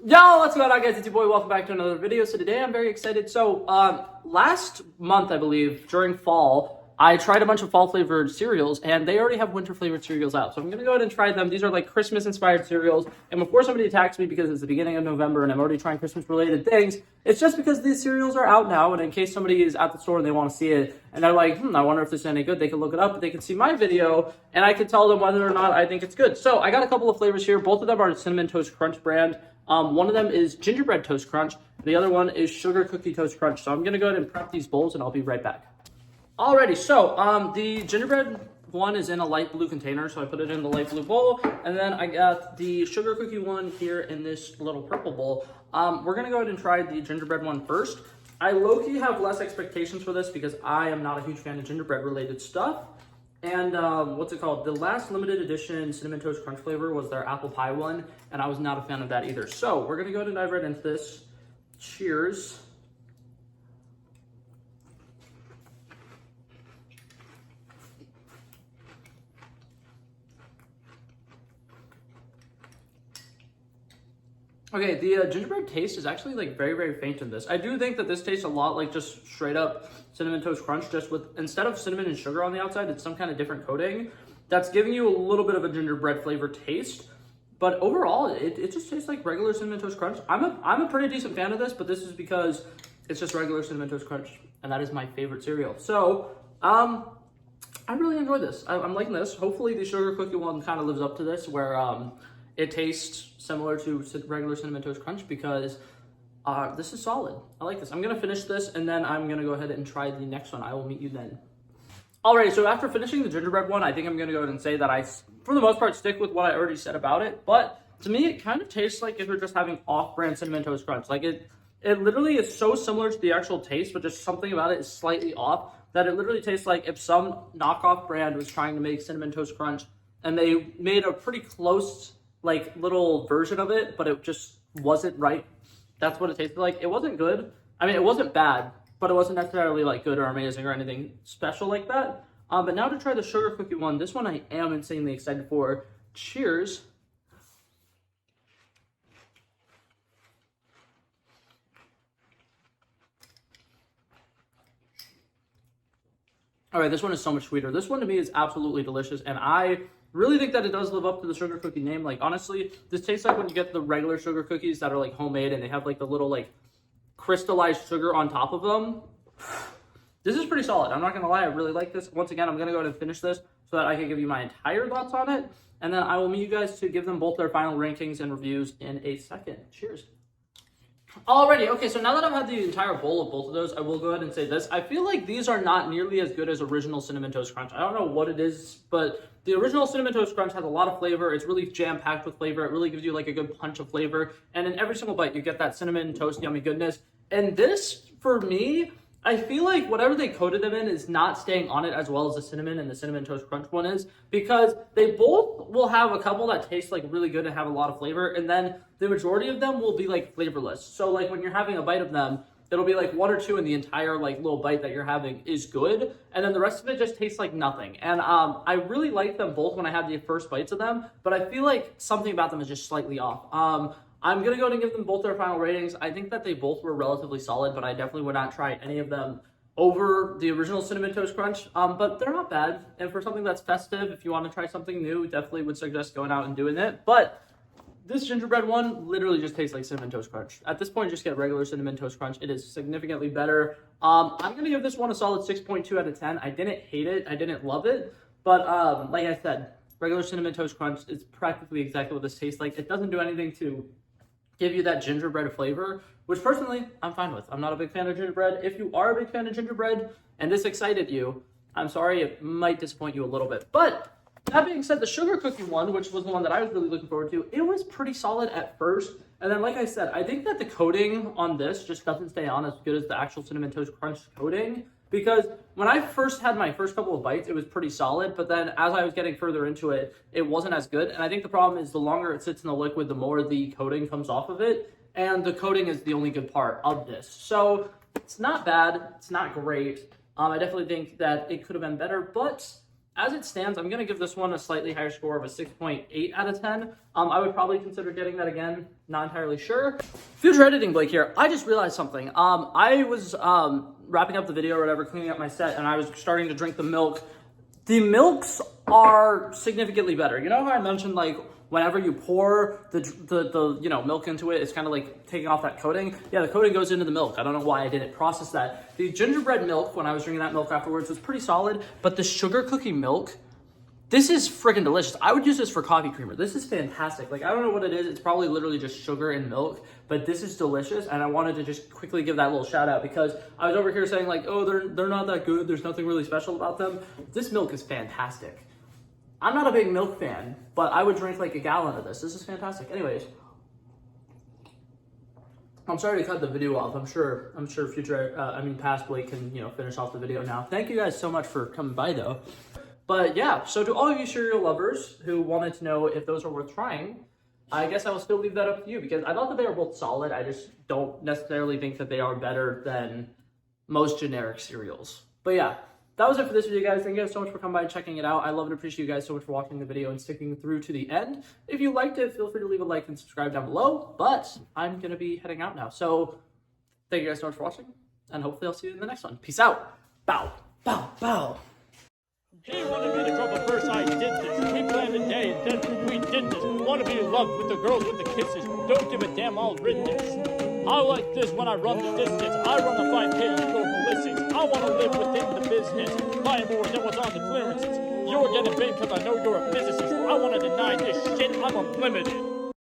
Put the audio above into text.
Yo, what's going on, guys? It's your boy. Welcome back to another video. So today I'm very excited. So last month, I believe, during fall, I tried a bunch of fall flavored cereals, and they already have winter flavored cereals out. So I'm gonna go ahead and try them. These are like Christmas inspired cereals. And before somebody attacks me because it's the beginning of November and I'm already trying Christmas related things, it's just because these cereals are out now. And in case somebody is at the store and they want to see it, and they're like, I wonder if this is any good, they can look it up. They can see my video, and I can tell them whether or not I think it's good. So I got a couple of flavors here. Both of them are Cinnamon Toast Crunch brand. One of them is Gingerbread Toast Crunch. The other one is Sugar Cookie Toast Crunch. So I'm going to go ahead and prep these bowls, and I'll be right back. Alrighty, so the Gingerbread one is in a light blue container, so I put it in the light blue bowl. And then I got the Sugar Cookie one here in this little purple bowl. We're going to go ahead and try the Gingerbread one first. I low-key have less expectations for this because I am not a huge fan of gingerbread-related stuff. And what's it called? The last limited edition Cinnamon Toast Crunch flavor was their apple pie one, and I was not a fan of that either. So we're gonna go ahead and dive right into this. Cheers. Okay, the gingerbread taste is actually like very, very faint in this. I do think that this tastes a lot like just straight up Cinnamon Toast Crunch, just with, instead of cinnamon and sugar on the outside, it's some kind of different coating that's giving you a little bit of a gingerbread flavor taste. But overall, it just tastes like regular Cinnamon Toast Crunch. I'm a pretty decent fan of this, but this is because it's just regular Cinnamon Toast Crunch, and that is my favorite cereal. So, I really enjoy this. I'm liking this. Hopefully the Sugar Cookie one kind of lives up to this, where it tastes similar to regular Cinnamon Toast Crunch, because this is solid. I like this. I'm going to finish this, and then I'm going to go ahead and try the next one. I will meet you then. Alright, so after finishing the gingerbread one, I think I'm going to go ahead and say that I, for the most part, stick with what I already said about it. But to me, it kind of tastes like if you're just having off-brand Cinnamon Toast Crunch. Like, it literally is so similar to the actual taste, but just something about it is slightly off, that it literally tastes like if some knockoff brand was trying to make Cinnamon Toast Crunch, and they made a pretty close, like, little version of it, but it just wasn't right. That's what it tasted like. It wasn't good. I mean, it wasn't bad, but it wasn't necessarily like good or amazing or anything special like that. But now to try the Sugar Cookie one, this one I am insanely excited for. Cheers. All right, this one is so much sweeter. This one to me is absolutely delicious, and I really think that it does live up to the Sugar Cookie name. Like, honestly, this tastes like when you get the regular sugar cookies that are like homemade and they have like the little like crystallized sugar on top of them. This is pretty solid. I'm not gonna lie, I really like this. Once again, I'm gonna go ahead and finish this so that I can give you my entire thoughts on it, and then I will meet you guys to give them both their final rankings and reviews in a second. Cheers. Alrighty, okay, so now that I've had the entire bowl of both of those, I will go ahead and say this. I feel like these are not nearly as good as original Cinnamon Toast Crunch. I don't know what it is, but the original Cinnamon Toast Crunch has a lot of flavor. It's really jam-packed with flavor. It really gives you like a good punch of flavor. And in every single bite, you get that cinnamon toast yummy goodness. And this, for me, I feel like whatever they coated them in is not staying on it as well as the cinnamon and the Cinnamon Toast Crunch one is, because they both will have a couple that taste like really good and have a lot of flavor, and then the majority of them will be like flavorless. So like when you're having a bite of them, it'll be like one or two in the entire like little bite that you're having is good, and then the rest of it just tastes like nothing. And I really like them both when I had the first bites of them, but I feel like something about them is just slightly off. I'm going to go ahead and give them both their final ratings. I think that they both were relatively solid, but I definitely would not try any of them over the original Cinnamon Toast Crunch. But they're not bad. And for something that's festive, if you want to try something new, definitely would suggest going out and doing it. But this gingerbread one literally just tastes like Cinnamon Toast Crunch. At this point, just get regular Cinnamon Toast Crunch. It is significantly better. I'm going to give this one a solid 6.2 out of 10. I didn't hate it. I didn't love it. But like I said, regular Cinnamon Toast Crunch is practically exactly what this tastes like. It doesn't do anything to give you that gingerbread flavor, which personally I'm fine with. I'm not a big fan of gingerbread. If you are a big fan of gingerbread and this excited you, I'm sorry, it might disappoint you a little bit. But that being said, the Sugar Cookie one, which was the one that I was really looking forward to, it was pretty solid at first. And then, like I said, I think that the coating on this just doesn't stay on as good as the actual Cinnamon Toast Crunch coating. Because when I first had my first couple of bites, it was pretty solid. But then as I was getting further into it, it wasn't as good. And I think the problem is the longer it sits in the liquid, the more the coating comes off of it. And the coating is the only good part of this. So it's not bad. It's not great. I definitely think that it could have been better. But as it stands, I'm going to give this one a slightly higher score of a 6.8 out of 10. I would probably consider getting that again. Not entirely sure. Future editing Blake here. I just realized something. I was wrapping up the video or whatever, cleaning up my set, and I was starting to drink the milk. The milks are significantly better. You know how I mentioned, like, whenever you pour the you know, milk into it, it's kind of like taking off that coating. Yeah, the coating goes into the milk. I don't know why I didn't process that. The gingerbread milk, when I was drinking that milk afterwards, was pretty solid, but the sugar cookie milk, this is freaking delicious. I would use this for coffee creamer. This is fantastic. Like, I don't know what it is. It's probably literally just sugar and milk, but this is delicious, and I wanted to just quickly give that little shout out because I was over here saying, like, oh, they're not that good. There's nothing really special about them. This milk is fantastic. I'm not a big milk fan, but I would drink like a gallon of this. This is fantastic. Anyways, I'm sorry to cut the video off. I'm sure past Blake can, you know, finish off the video now. Thank you guys so much for coming by though. But yeah, so to all of you cereal lovers who wanted to know if those are worth trying, I guess I will still leave that up to you because I thought that they were both solid. I just don't necessarily think that they are better than most generic cereals. But yeah. That was it for this video, guys. Thank you guys so much for coming by and checking it out. I love and appreciate you guys so much for watching the video and sticking through to the end. If you liked it, feel free to leave a like and subscribe down below. But I'm going to be heading out now. So thank you guys so much for watching, and hopefully I'll see you in the next one. Peace out. Bow, bow, bow. He wanted me to trouble first, I did this. We planned a day, and then we did this. Wanna be in love with the girls with the kisses. Don't give a damn, I'll rid this. I like this when I run the distance. I run the 5K, you go ballistics. I wanna live within the business. Buying more than what's on the clearances. You're getting big cause I know you're a physicist. I wanna deny this shit, I'm unlimited.